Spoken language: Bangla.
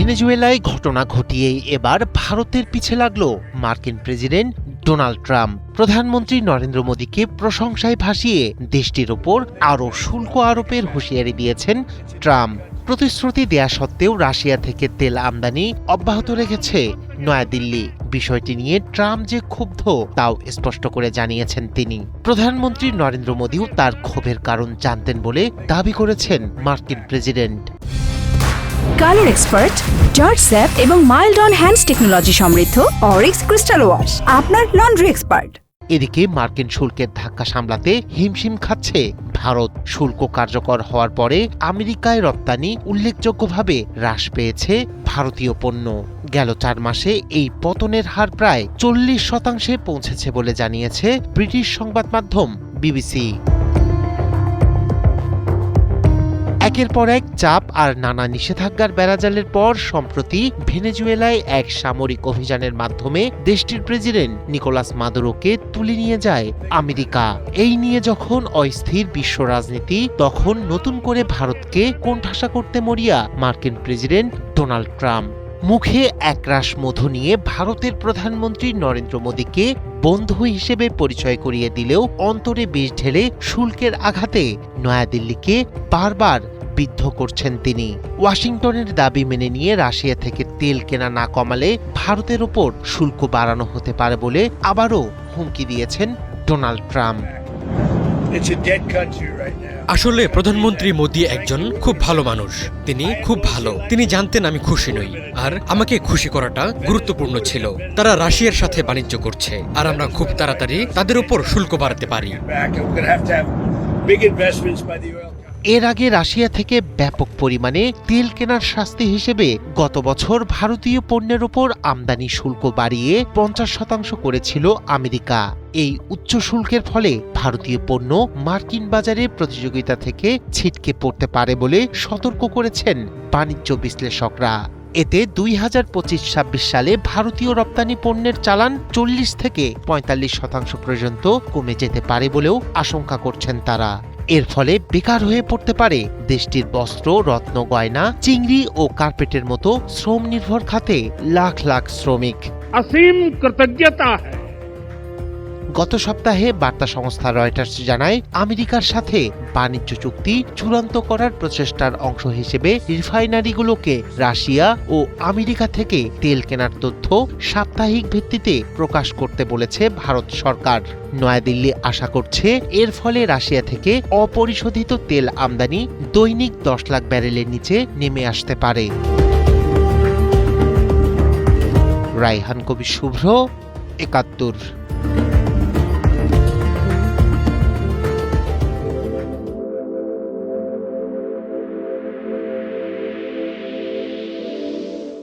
ভেনেজুয়েলায় ঘটনা ঘটিয়েই এবার ভারতের পিছে লাগল মার্কিন প্রেসিডেন্ট ডোনাল্ড ট্রাম্প। প্রধানমন্ত্রী নরেন্দ্র মোদীকে প্রশংসায় ভাসিয়ে দেশটির ওপর আরও শুল্ক আরোপের হুঁশিয়ারি দিয়েছেন ট্রাম্প। প্রতিশ্রুতি দেয়া সত্ত্বেও রাশিয়া থেকে তেল আমদানি অব্যাহত রেখেছে নয়াদিল্লি। বিষয়টি নিয়ে ট্রাম্প যে ক্ষুব্ধ তাও স্পষ্ট করে জানিয়েছেন তিনি। প্রধানমন্ত্রী নরেন্দ্র মোদীও তার ক্ষোভের কারণ জানতেন বলে দাবি করেছেন মার্কিন president. Colour expert, George sap এবং মাইল্ড অন হ্যান্ডস টেকনোলজি সমৃদ্ধ অরিক্স ক্রিস্টাল ওয়াশ আপনার লন্ড্রি এক্সপার্ট। এদিকে মার্কিন শুল্কের ধাক্কা সামলাতে হিমশিম খাচ্ছে ভারত। শুল্ক কার্যকর হওয়ার পরে আমেরিকায় রপ্তানি উল্লেখযোগ্যভাবে হ্রাস পেয়েছে ভারতীয় পণ্য। গেল 4 মাসে এই পতনের হার প্রায় 40% পৌঁছেছে বলে জানিয়েছে ব্রিটিশ সংবাদ মাধ্যম বিবিসি। একের পর এক চাপ আর নানা নিষেধাজ্ঞার বেড়াজালের পর সম্প্রতি ভেনেজুয়েলায় এক সামরিক অভিযানের মাধ্যমে দেশটির প্রেসিডেন্ট নিকোলাস মাদুরোকে তুলে নিয়ে যায় আমেরিকা। এই নিয়ে যখন অস্থির বিশ্ব রাজনীতি, তখন নতুন করে ভারতকে কোণঠাসা করতে মরিয়া মার্কিন প্রেসিডেন্ট ডোনাল্ড ট্রাম্প। মুখে একরাশ মধু নিয়ে ভারতের প্রধানমন্ত্রী নরেন্দ্র মোদীকে বন্ধু হিসেবে পরিচয় করিয়ে দিলেও অন্তরে বিষ ঢেলে শুল্কের আঘাতে নয়াদিল্লিকে বারবার বিদ্ধ করছেন তিনি। ওয়াশিংটনের দাবি মেনে নিয়ে রাশিয়া থেকে তেল কেনা না কমালে ভারতের ওপর শুল্ক বাড়ানো হতে পারে বলে আবারও হুমকি দিয়েছেন ডোনাল্ড ট্রাম্প। আসলে প্রধানমন্ত্রী মোদী একজন খুব ভালো মানুষ। তিনি খুব ভালো। তিনি জানতেন আমি খুশি নই, আর আমাকে খুশি করাটা গুরুত্বপূর্ণ ছিল। তারা রাশিয়ার সাথে বাণিজ্য করছে, আর আমরা খুব তাড়াতাড়ি তাদের উপর শুল্ক বাড়াতে পারি। এর আগে রাশিয়া থেকে ব্যাপক পরিমাণে তেল কেনার শাস্তি হিসেবে গত বছর ভারতীয় পণ্যের উপর আমদানি শুল্ক বাড়িয়ে 50% করেছিল আমেরিকা। এই উচ্চ শুল্কের ফলে ভারতীয় পণ্য মার্কিন বাজারে প্রতিযোগিতা থেকে ছিটকে পড়তে পারে বলে সতর্ক করেছেন বাণিজ্য বিশ্লেষকরা। এতে 2025-26 সালে ভারতীয় রপ্তানি পণ্যের চালান 40 থেকে 45% পর্যন্ত কমে যেতে পারে বলেও আশঙ্কা করছেন তারা। এর ফলে বেকার হয়ে পড়তে পারে দেশটির বস্ত্র, রত্ন, গয়না, চিংড়ি ও কার্পেটের মতো শ্রম নির্ভর খাতে লাখ লাখ শ্রমিক। অসীম কৃতজ্ঞতা। গত সপ্তাহে বার্তা সংস্থা রয়টার্স জানায়, আমেরিকার সাথে বাণিজ্য চুক্তি চূড়ান্ত করার প্রচেষ্টার অংশ হিসেবে রিফাইনারিগুলোকে রাশিয়া ও আমেরিকা থেকে তেল কেনার তথ্য সাপ্তাহিক ভিত্তিতে প্রকাশ করতে বলেছে ভারত সরকার। নয়াদিল্লি আশা করছে এর ফলে রাশিয়া থেকে অপরিশোধিত তেল আমদানি দৈনিক 10 লাখ ব্যারেলের নিচে নেমে আসতে পারে। রায়হান কবির শুভ্র, 71।